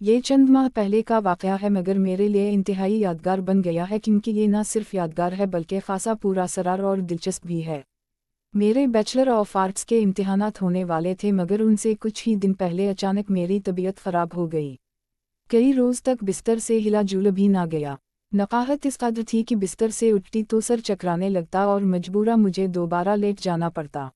ये चंद माह पहले का वाक़या है, मगर मेरे लिए इंतहाई यादगार बन गया है, क्योंकि ये न सिर्फ यादगार है बल्कि खासा पुरअसरार और दिलचस्प भी है। मेरे बैचलर ऑफ आर्ट्स के इम्तिहानात होने वाले थे, मगर उनसे कुछ ही दिन पहले अचानक मेरी तबीयत ख़राब हो गई। कई रोज़ तक बिस्तर से हिला जुल भी ना गया। नकाहत इस कदर थी कि बिस्तर से उठती तो सर चकराने लगता और मजबूरा मुझे दोबारा लेट जाना पड़ता।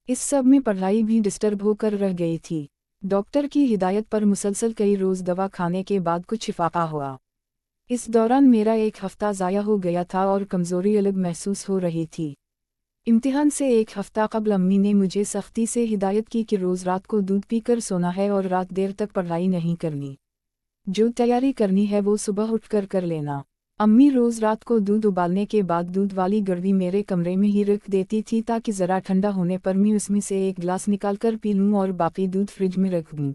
इस सब में पढ़ाई भी डिस्टर्ब होकर रह गई थी। डॉक्टर की हिदायत पर मुसलसल कई रोज़ दवा खाने के बाद कुछ इफाक़ा हुआ। इस दौरान मेरा एक हफ़्ता ज़ाया हो गया था और कमज़ोरी अलग महसूस हो रही थी। इम्तिहान से एक हफ़्ता कबल अम्मी ने मुझे सख्ती से हिदायत की कि रोज़ रात को दूध पीकर सोना है और रात देर तक पढ़ाई नहीं करनी। जो तैयारी करनी है वो सुबह उठकर कर लेना। अम्मी रोज़ रात को दूध उबालने के बाद दूध वाली गड़वी मेरे कमरे में ही रख देती थी, ताकि ज़रा ठंडा होने पर मैं उसमें से एक गिलास निकालकर पी लूँ और बाकी दूध फ्रिज में रख दूँ।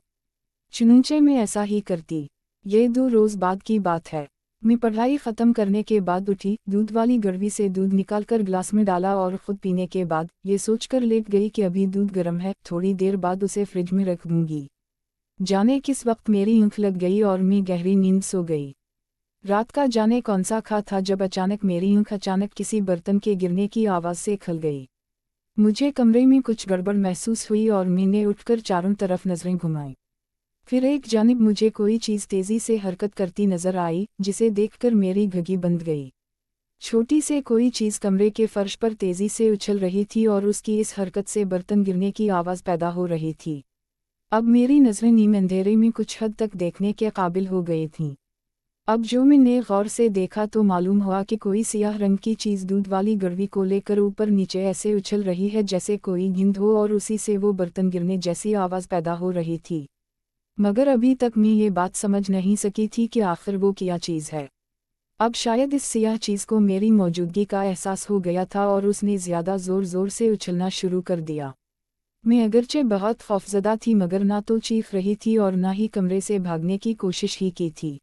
चुनांचे में ऐसा ही करती। ये 2 रोज़ बाद की बात है। मैं पढ़ाई ख़त्म करने के बाद उठी, दूध वाली गड़वी से दूध निकालकर गिलास में डाला और ख़ुद पीने के बाद ये सोचकर लेट गई कि अभी दूध गर्म है, थोड़ी देर बाद उसे फ्रिज में रख दूँगी। जाने किस वक्त मेरी ऊँख लग गई और मैं गहरी नींद सो गई। रात का जाने कौन सा खा था जब अचानक मेरी ऊँख अचानक किसी बर्तन के गिरने की आवाज़ से खल गई। मुझे कमरे में कुछ गड़बड़ महसूस हुई और मैंने उठकर चारों तरफ नज़रें घुमाईं। फिर एक जानिब मुझे कोई चीज़ तेज़ी से हरकत करती नज़र आई, जिसे देखकर मेरी घगी बंद गई। छोटी से कोई चीज़ कमरे के फर्श पर तेज़ी से उछल रही थी और उसकी इस हरकत से बर्तन गिरने की आवाज़ पैदा हो रही थी। अब मेरी नज़रें नीम अंधेरे में कुछ हद तक देखने के काबिल हो गई थीं। अब जो मैंने गौर से देखा तो मालूम हुआ कि कोई सियाह रंग की चीज़ दूध वाली गड़वी को लेकर ऊपर नीचे ऐसे उछल रही है जैसे कोई गेंद हो, और उसी से वो बर्तन गिरने जैसी आवाज़ पैदा हो रही थी। मगर अभी तक मैं ये बात समझ नहीं सकी थी कि आखिर वो क्या चीज़ है। अब शायद इस सियाह चीज़ को मेरी मौजूदगी का एहसास हो गया था और उसने ज़्यादा ज़ोर से उछलना शुरू कर दिया। मैं अगरचे बहुत खौफज़दा थी, मगर ना तो चीख रही थी और ना ही कमरे से भागने की कोशिश ही की थी।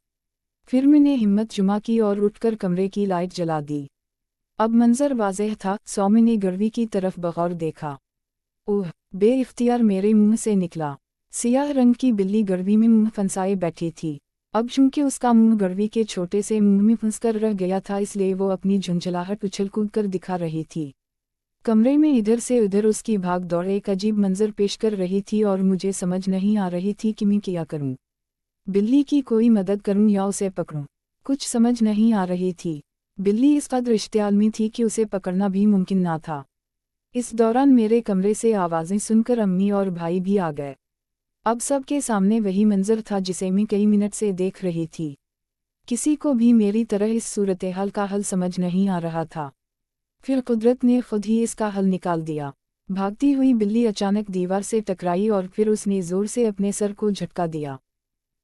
फिर मैंने हिम्मत जुमा की और उठकर कमरे की लाइट जला दी। अब मंजर वाज़ेह था। सो मैंने गड़वी की तरफ बगौर देखा। ओह! बे-इख्तियार मेरे मुंह से निकला। सियाह रंग की बिल्ली गड़वी में मुंह फंसाए बैठी थी। अब चूंकि उसका मुंह गड़वी के छोटे से मुंह में फंसकर रह गया था, इसलिए वो अपनी झुंझलाहट उछल कूद कर दिखा रही थी। कमरे में इधर से उधर उसकी भाग दौड़ एक अजीब मंजर पेश कर रही थी और मुझे समझ नहीं आ रही थी कि मैं क्या करूं। बिल्ली की कोई मदद करूं या उसे पकड़ूं, कुछ समझ नहीं आ रही थी। बिल्ली इस कदर इश्तियाल में थी कि उसे पकड़ना भी मुमकिन ना था। इस दौरान मेरे कमरे से आवाज़ें सुनकर अम्मी और भाई भी आ गए। अब सबके सामने वही मंजर था जिसे मैं कई मिनट से देख रही थी। किसी को भी मेरी तरह इस सूरत हाल का हल समझ नहीं आ रहा था। फिर कुदरत ने खुद ही इसका हल निकाल दिया। भागती हुई बिल्ली अचानक दीवार से टकराई और फिर उसने ज़ोर से अपने सर को झटका दिया।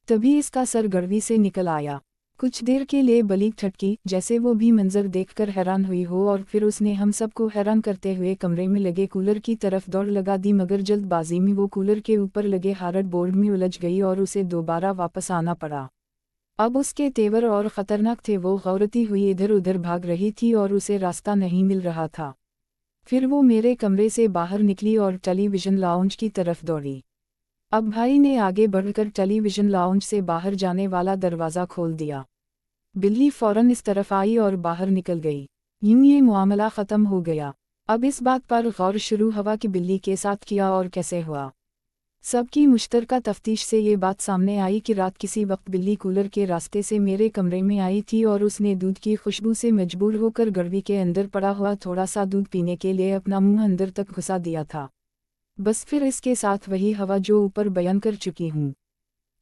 तभी इसका सर गड़वी से निकल आया। कुछ देर के लिए बलीग ठटकी, जैसे वो भी मंजर देखकर हैरान हुई हो, और फिर उसने हम सबको हैरान करते हुए कमरे में लगे कूलर की तरफ दौड़ लगा दी, मगर जल्दबाजी में वो कूलर के ऊपर लगे हार्ड बोर्ड में उलझ गई और उसे दोबारा वापस आना पड़ा। अब उसके तेवर और ख़तरनाक थे। वो गौरती हुई इधर उधर भाग रही थी और उसे रास्ता नहीं मिल रहा था। फिर वो मेरे कमरे से बाहर निकली और टेलीविज़न लाउंज की तरफ दौड़ी। अब भाई ने आगे बढ़कर टेलीविज़न लाउंज से बाहर जाने वाला दरवाज़ा खोल दिया। बिल्ली फ़ौरन इस तरफ आई और बाहर निकल गई। यूं ये मामला ख़त्म हो गया। अब इस बात पर गौर शुरू हुआ कि बिल्ली के साथ क्या और कैसे हुआ। सबकी मुश्तरका तफ्तीश से ये बात सामने आई कि रात किसी वक्त बिल्ली कूलर के रास्ते से मेरे कमरे में आई थी और उसने दूध की खुशबू से मजबूर होकर गड़वी के अंदर पड़ा हुआ थोड़ा सा दूध पीने के लिए अपना मुंह अंदर तक घुसा दिया था। बस फिर इसके साथ वही हवा जो ऊपर बयान कर चुकी हूँ।